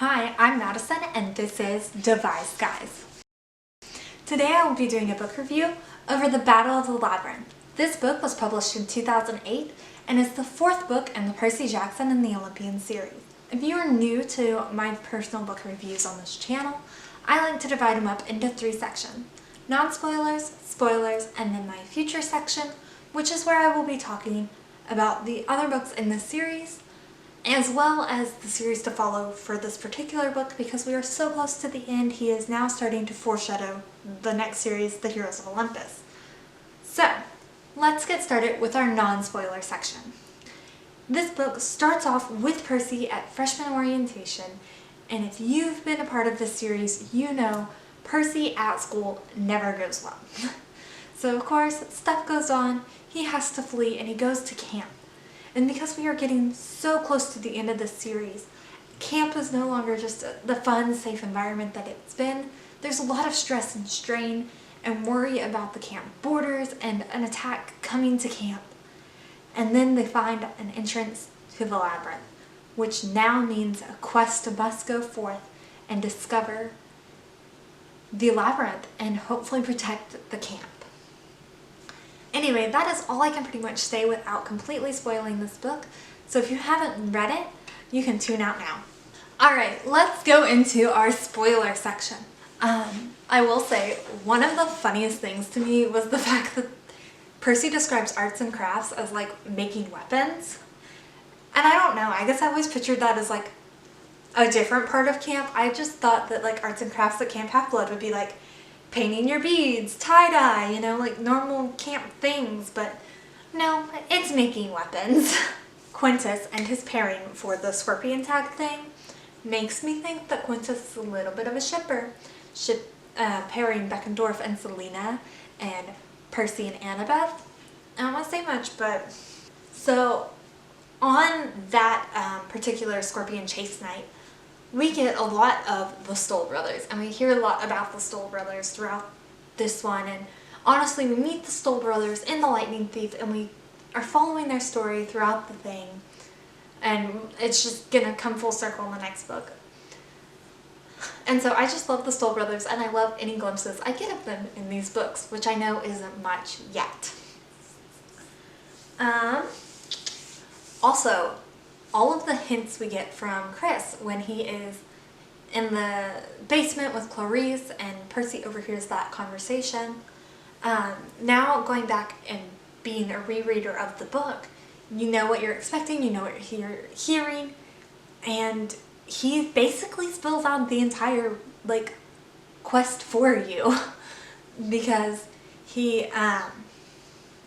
Hi, I'm Madison and this is Devised Guys. Today I will be doing a book review over The Battle of the Labyrinth. This book was published in 2008 and is the fourth book in the Percy Jackson and the Olympians series. If you are new to my personal book reviews on this channel, I like to divide them up into three sections: non-spoilers, spoilers, and then my future section, which is where I will be talking about the other books in this series, as well as the series to follow for this particular book. Because we are so close to the end, he is now starting to foreshadow the next series, The Heroes of Olympus. So, let's get started with our non-spoiler section. This book starts off with Percy at freshman orientation, and if you've been a part of this series, you know Percy at school never goes well. So of course, stuff goes on, he has to flee, and he goes to camp. And because we are getting so close to the end of this series, camp is no longer just the fun, safe environment that it's been. There's a lot of stress and strain and worry about the camp borders and an attack coming to camp. And then they find an entrance to the labyrinth, which now means a quest must go forth and discover the labyrinth and hopefully protect the camp. Anyway, that is all I can pretty much say without completely spoiling this book, so if you haven't read it, you can tune out now. Alright, let's go into our spoiler section. I will say, one of the funniest things to me was the fact that Percy describes arts and crafts as like making weapons. And I don't know, I guess I always pictured that as like a different part of camp. I just thought that like arts and crafts at Camp Half-Blood would be like painting your beads, tie-dye, you know, like normal camp things, but no, it's making weapons. Quintus and his pairing for the scorpion tag thing makes me think that Quintus is a little bit of a shipper. Pairing Beckendorf and Selena and Percy and Annabeth. I don't want to say much, but so on that particular scorpion chase night, we get a lot of the Stoll brothers, and we hear a lot about the Stoll brothers throughout this one. And honestly, we meet the Stoll brothers in The Lightning Thief, and we are following their story throughout the thing, and it's just gonna come full circle in the next book. And so I just love the Stoll brothers, and I love any glimpses I get of them in these books, which I know isn't much yet. Also, all of the hints we get from Chris when he is in the basement with Clarice and Percy overhears that conversation. Now going back and being a rereader of the book, you know what you're expecting, you know what you're hearing, and he basically spills out the entire like quest for you because he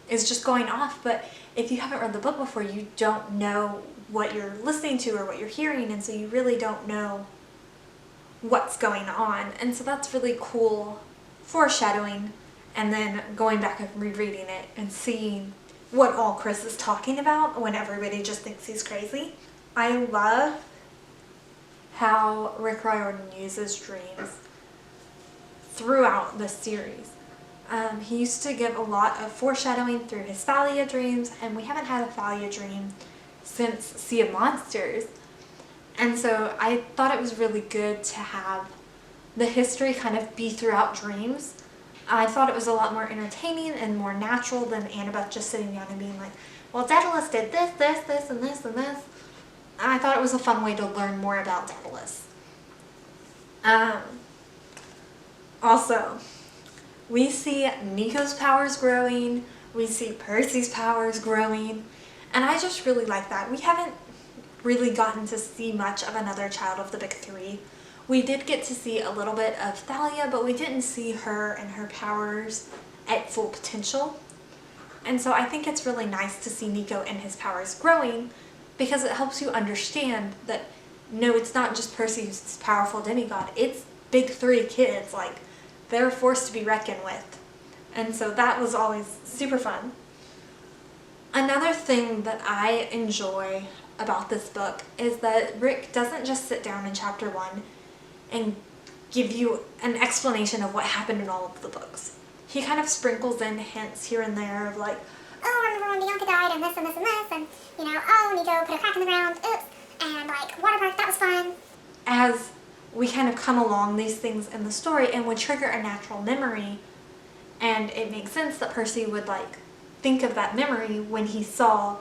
is just going off. But if you haven't read the book before, you don't know what you're listening to or what you're hearing, and so you really don't know what's going on. And so that's really cool foreshadowing, and then going back and rereading it and seeing what all Chris is talking about when everybody just thinks he's crazy. I love how Riordan uses dreams throughout the series. He used to give a lot of foreshadowing through his Thalia dreams, and we haven't had a Thalia dream since Sea of Monsters. And so I thought it was really good to have the history kind of be throughout dreams. I thought it was a lot more entertaining and more natural than Annabeth just sitting down and being like, well, Daedalus did this, this, this, and this, and this. And I thought it was a fun way to learn more about Daedalus. Also, we see Nico's powers growing, we see Percy's powers growing, and I just really like that. We haven't really gotten to see much of another child of the big three. We did get to see a little bit of Thalia, but we didn't see her and her powers at full potential. And so I think it's really nice to see Nico and his powers growing, because it helps you understand that no, it's not just Percy who's this powerful demigod, it's big three kids, like they're a force to be reckoned with. And so that was always super fun. Another thing that I enjoy about this book is that Rick doesn't just sit down in chapter 1 and give you an explanation of what happened in all of the books. He kind of sprinkles in hints here and there of like, oh, I remember when Bianca died and this and this and this, and you know, oh, Nico put a crack in the ground, oops, and like water park, that was fun. as we kind of come along these things in the story and would trigger a natural memory, and it makes sense that Percy would like think of that memory when he saw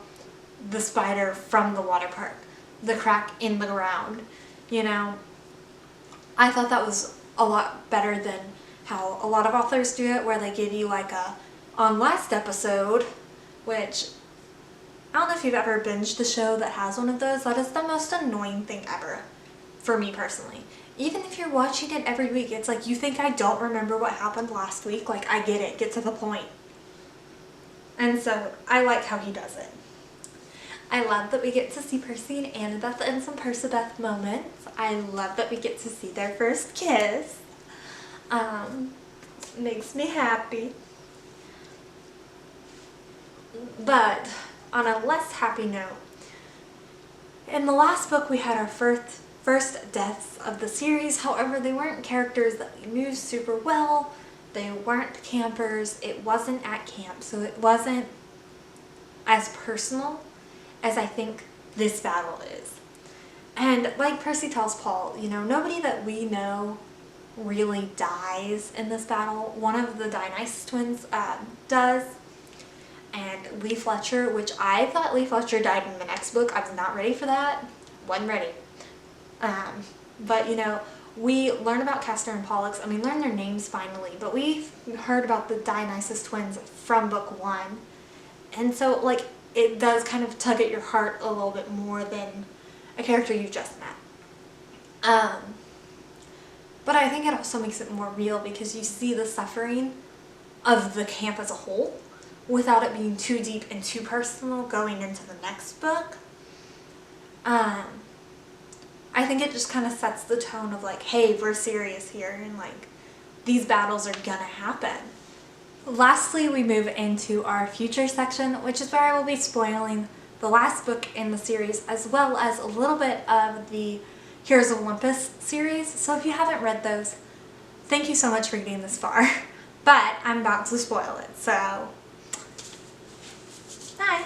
the spider from the water park, the crack in the ground, you know. I thought that was a lot better than how a lot of authors do it, where they give you like a on last episode, which I don't know if you've ever binged the show that has one of those. That is the most annoying thing ever for me personally. Even if you're watching it every week, it's like, you think I don't remember what happened last week? Like, I get it. Get to the point. And so I like how he does it. I love that we get to see Percy and Annabeth in some Percabeth moments. I love that we get to see their first kiss. Makes me happy. But on a less happy note, in the last book we had our first deaths of the series. However, they weren't characters that we knew super well. They weren't campers. It wasn't at camp, so it wasn't as personal as I think this battle is. And like Percy tells Paul, you know, nobody that we know really dies in this battle. One of the Dionysus twins does, and Lee Fletcher, which I thought Lee Fletcher died in the next book. I was not ready for that. Wasn't ready. But you know, we learn about Castor and Pollux, and we learn their names finally, but we've heard about the Dionysus twins from book 1. And so like, it does kind of tug at your heart a little bit more than a character you just met. But I think it also makes it more real because you see the suffering of the camp as a whole without it being too deep and too personal going into the next book. I think it just kind of sets the tone of like, hey, we're serious here, and like, these battles are gonna happen. Lastly, we move into our future section, which is where I will be spoiling the last book in the series, as well as a little bit of the Heroes of Olympus series. So if you haven't read those, thank you so much for getting this far. But I'm about to spoil it, so hi.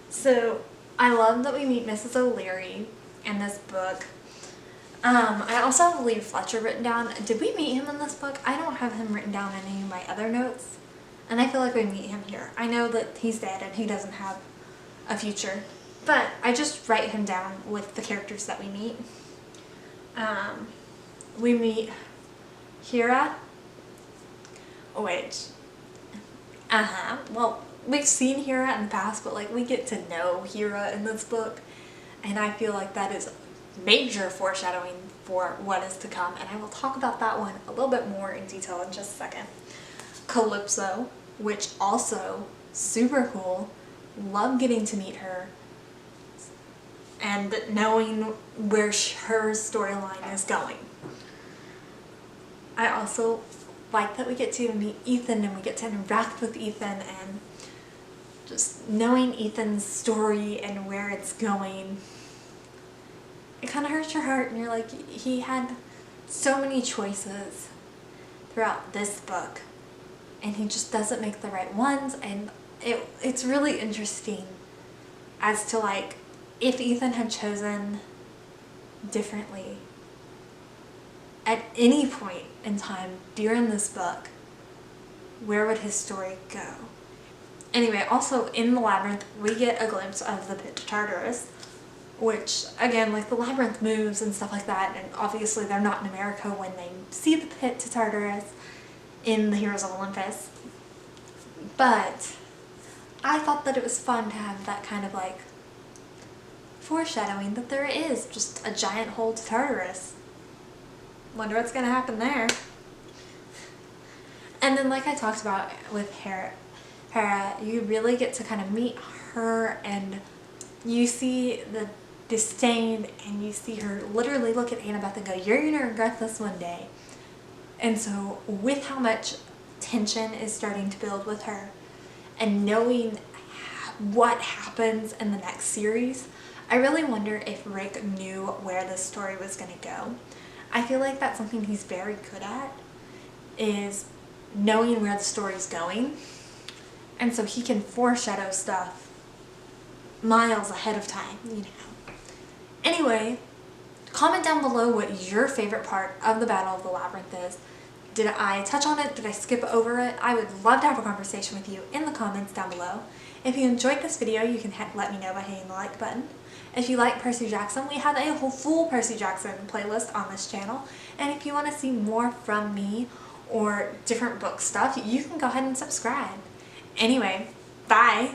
So I love that we meet Mrs. O'Leary in this book. I also have Lee Fletcher written down. Did we meet him in this book? I don't have him written down in any of my other notes, and I feel like we meet him here. I know that he's dead and he doesn't have a future, but I just write him down with the characters that we meet. We meet Hera, which, well, we've seen Hera in the past, but like, we get to know Hera in this book, and I feel like that is major foreshadowing for what is to come, and I will talk about that one a little bit more in detail in just a second. Calypso, which also super cool. Love getting to meet her and knowing where her storyline is going. I also like that we get to meet Ethan and we get to interact with Ethan, and just knowing Ethan's story and where it's going, it kind of hurts your heart, and you're like, he had so many choices throughout this book and he just doesn't make the right ones. And it's really interesting as to like, if Ethan had chosen differently at any point in time during this book, where would his story go? Anyway, also in the Labyrinth we get a glimpse of the pit to Tartarus, which again, like, the labyrinth moves and stuff like that, and obviously they're not in America when they see the pit to Tartarus in the Heroes of Olympus. But I thought that it was fun to have that kind of like foreshadowing that there is just a giant hole to Tartarus. Wonder what's gonna happen there. And then, like I talked about with Hera, you really get to kind of meet her, and you see the disdain, and you see her literally look at Annabeth and go, you're gonna regret this one day. And so with how much tension is starting to build with her, and knowing what happens in the next series, I really wonder if Rick knew where this story was going to go. I feel like that's something he's very good at, is knowing where the story's going, and so he can foreshadow stuff miles ahead of time, you know. Anyway, Comment down below what your favorite part of the Battle of the Labyrinth is. Did I touch on it? Did I skip over it? I would love to have a conversation with you in the comments down below. If you enjoyed this video, you can let me know by hitting the like button. If you like Percy Jackson, we have a whole full Percy Jackson playlist on this channel. And if you want to see more from me or different book stuff, you can go ahead and subscribe. Anyway, bye!